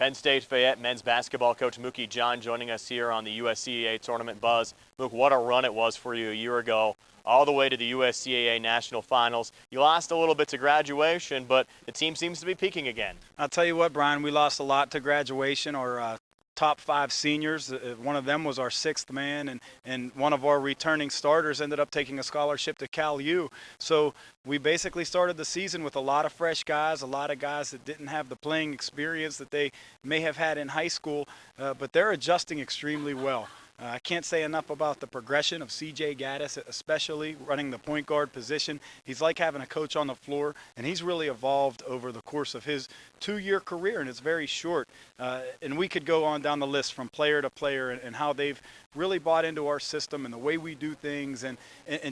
Penn State Fayette men's basketball coach Mookie John joining us here on the USCAA Tournament Buzz. Mook, what a run it was for you a year ago, all the way to the USCAA National Finals. You lost a little bit to graduation, but the team seems to be peaking again. I'll tell you what, Brian, we lost a lot to graduation. Our top 5 seniors, one of them was our 6th man, and one of our returning starters ended up taking a scholarship to Cal U. So we basically started the season with a lot of fresh guys, a lot of guys that didn't have the playing experience that they may have had in high school, but they're adjusting extremely well. I can't say enough about the progression of C.J. Gaddis, especially running the point guard position. He's like having a coach on the floor, and he's really evolved over the course of his 2-year career, and it's very short. And we could go on down the list from player to player and how they've really bought into our system and the way we do things and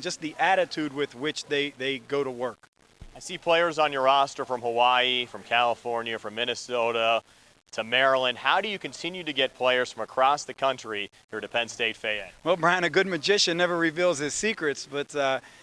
just the attitude with which they go to work. I see players on your roster from Hawaii, from California, from Minnesota, to Maryland. How do you continue to get players from across the country here to Penn State Fayette? Well, Brian, a good magician never reveals his secrets, but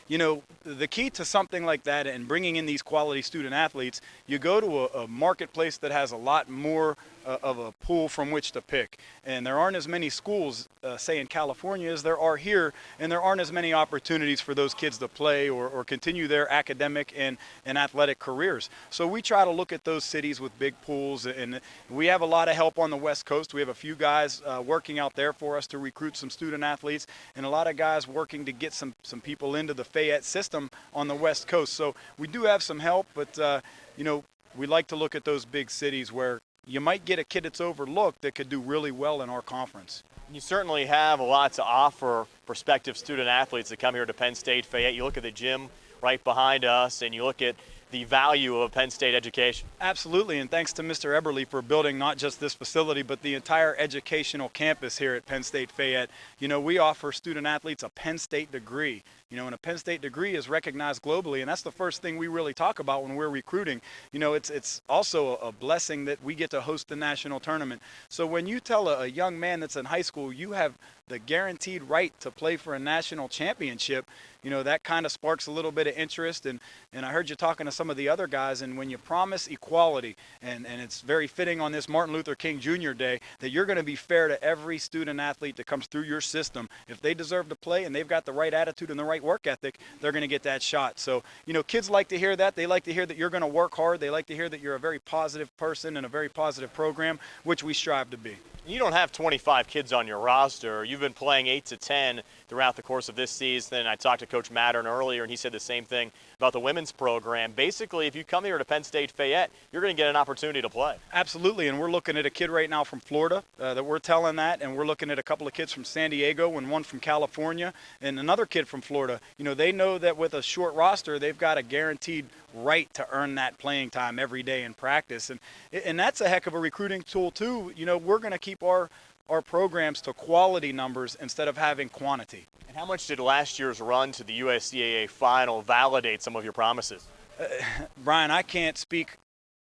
you know, the key to something like that and bringing in these quality student athletes, you go to a marketplace that has a lot more of a pool from which to pick. And there aren't as many schools, say in California, as there are here, and there aren't as many opportunities for those kids to play or continue their academic and athletic careers. So we try to look at those cities with big pools, and we have a lot of help on the West Coast. We have a few guys working out there for us to recruit some student athletes, and a lot of guys working to get some people into the Fayette system on the West Coast. So we do have some help, but you know, we like to look at those big cities where you might get a kid that's overlooked that could do really well in our conference. You certainly have a lot to offer prospective student athletes that come here to Penn State Fayette. You look at the gym right behind us, and you look at the value of Penn State education. Absolutely, and thanks to Mr. Eberly for building not just this facility, but the entire educational campus here at Penn State Fayette. You know, we offer student athletes a Penn State degree. You know, and a Penn State degree is recognized globally, and that's the first thing we really talk about when we're recruiting. You know, it's also a blessing that we get to host the national tournament. So when you tell a young man that's in high school you have the guaranteed right to play for a national championship, you know, that kind of sparks a little bit of interest. And I heard you talking to some of the other guys, and when you promise equality, and it's very fitting on this Martin Luther King Jr. Day, that you're going to be fair to every student athlete that comes through your system. If they deserve to play and they've got the right attitude and the right work ethic, they're going to get that shot. So, you know, kids like to hear that. They like to hear that you're going to work hard. They like to hear that you're a very positive person and a very positive program, which we strive to be. You don't have 25 kids on your roster. You've been playing 8 to 10 throughout the course of this season. I talked to Coach Mattern earlier, and he said the same thing about the women's program. Basically, if you come here to Penn State Fayette, you're going to get an opportunity to play. Absolutely, and we're looking at a kid right now from Florida that we're telling that, and we're looking at a couple of kids from San Diego and one from California and another kid from Florida. You know, they know that with a short roster, they've got a guaranteed right to earn that playing time every day in practice, and that's a heck of a recruiting tool too. You know, we're going to keep our programs to quality numbers instead of having quantity. And how much did last year's run to the USCAA final validate some of your promises? Brian, I can't speak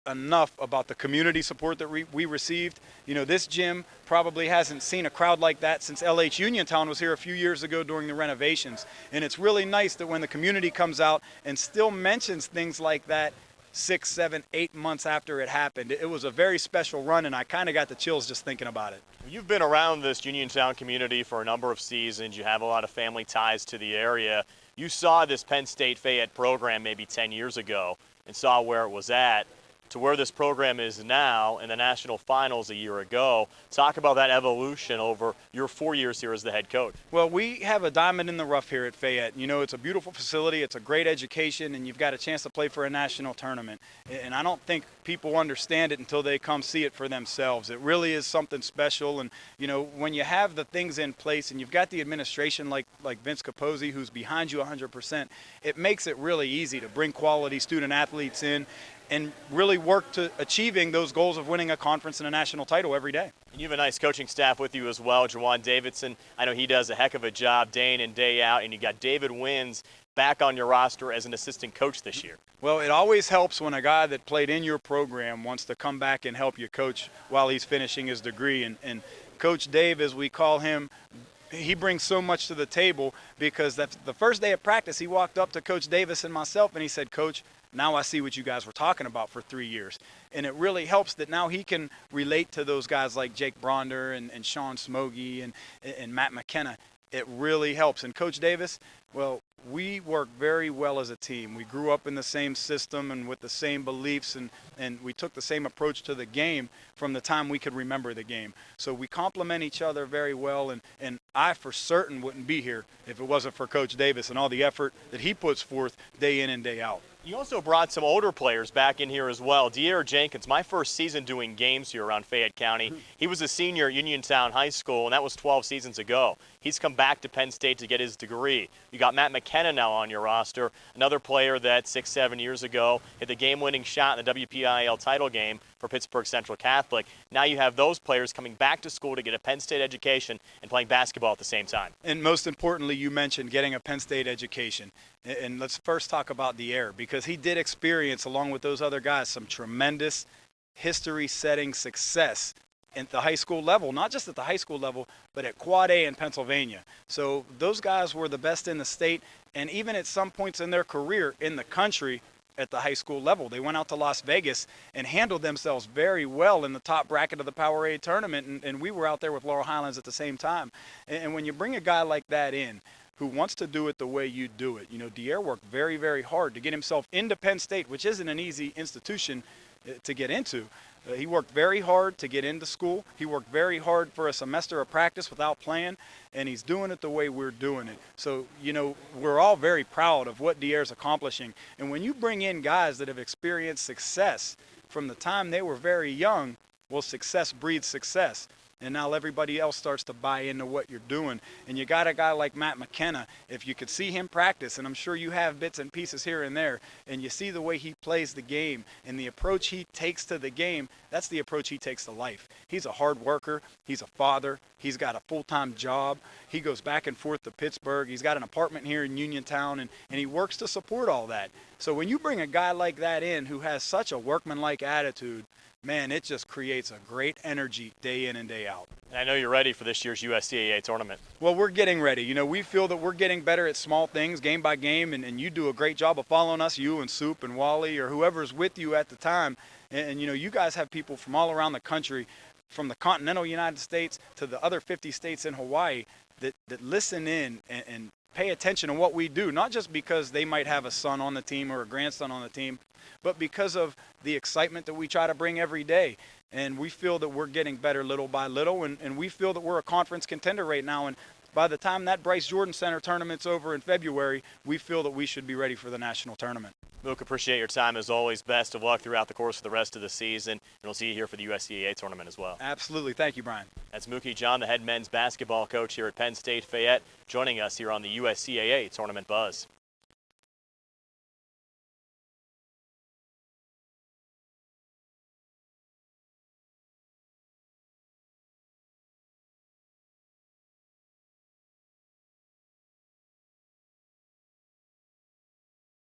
enough about the community support that we received. You know, this gym probably hasn't seen a crowd like that since LH Uniontown was here a few years ago during the renovations. And it's really nice that when the community comes out and still mentions things like that 6, 7, 8 months after it happened. It was a very special run, and I kind of got the chills just thinking about it. You've been around this Uniontown community for a number of seasons. You have a lot of family ties to the area. You saw this Penn State Fayette program maybe 10 years ago and saw where it was at to where this program is now in the national finals a year ago. Talk about that evolution over your 4 years here as the head coach. Well, we have a diamond in the rough here at Fayette. You know, it's a beautiful facility, it's a great education, and you've got a chance to play for a national tournament. And I don't think people understand it until they come see it for themselves. It really is something special. And, you know, when you have the things in place and you've got the administration like Vince Capozzi, who's behind you 100%, it makes it really easy to bring quality student athletes in and really work to achieving those goals of winning a conference and a national title every day. And you have a nice coaching staff with you as well. Jawan Davidson, I know he does a heck of a job day in and day out, and you got David Wins back on your roster as an assistant coach this year. Well, it always helps when a guy that played in your program wants to come back and help you coach while he's finishing his degree. And Coach Dave, as we call him, He brings so much to the table because that's the first day of practice. He walked up to Coach Davis and myself and he said, "Coach, now I see what you guys were talking about for 3 years." And it really helps that now he can relate to those guys like Jake Bronder and Sean Smogey and Matt McKenna. It really helps. And Coach Davis, well, we work very well as a team. We grew up in the same system and with the same beliefs, and we took the same approach to the game from the time we could remember the game. So we complement each other very well, and I for certain wouldn't be here if it wasn't for Coach Davis and all the effort that he puts forth day in and day out. You also brought some older players back in here as well. De'Aaron Jenkins, my first season doing games here around Fayette County, he was a senior at Uniontown High School, and that was 12 seasons ago. He's come back to Penn State to get his degree. You got Matt McKenna now on your roster, another player that 6-7 years ago hit the game-winning shot in the WPIAL title game for Pittsburgh Central Catholic. Now you have those players coming back to school to get a Penn State education and playing basketball at the same time. And most importantly, you mentioned getting a Penn State education. And let's first talk about De'Aaron, because he did experience, along with those other guys, some tremendous history-setting success at the high school level, not just at the high school level, but at Quad A in Pennsylvania. So those guys were the best in the state, and even at some points in their career in the country at the high school level. They went out to Las Vegas and handled themselves very well in the top bracket of the Power A tournament, and we were out there with Laurel Highlands at the same time. And when you bring a guy like that in, who wants to do it the way you do it. You know, De'Aaron worked very, very hard to get himself into Penn State, which isn't an easy institution to get into. He worked very hard to get into school. He worked very hard for a semester of practice without playing, and he's doing it the way we're doing it. So, you know, we're all very proud of what De'Aaron's accomplishing. And when you bring in guys that have experienced success from the time they were very young, well, success breeds success. And now everybody else starts to buy into what you're doing. And you got a guy like Matt McKenna. If you could see him practice, and I'm sure you have bits and pieces here and there, and you see the way he plays the game and the approach he takes to the game, that's the approach he takes to life. He's a hard worker. He's a father. He's got a full-time job. He goes back and forth to Pittsburgh. He's got an apartment here in Uniontown, and he works to support all that. So when you bring a guy like that in who has such a workmanlike attitude, man, it just creates a great energy day in and day out. And I know you're ready for this year's USCAA tournament. Well, we're getting ready. You know, we feel that we're getting better at small things game by game, and you do a great job of following us, you and Soup and Wally or whoever's with you at the time. And you know, you guys have people from all around the country, from the continental United States to the other 50 states in Hawaii that listen in and pay attention to what we do, not just because they might have a son on the team or a grandson on the team, but because of the excitement that we try to bring every day. And we feel that we're getting better little by little, and we feel that we're a conference contender right now. And by the time that Bryce Jordan Center tournament's over in February, we feel that we should be ready for the national tournament. Mook, appreciate your time as always. Best of luck throughout the course of the rest of the season, and we'll see you here for the USCAA tournament as well. Absolutely. Thank you, Brian. That's Mookie John, the head men's basketball coach here at Penn State Fayette, joining us here on the USCAA Tournament Buzz.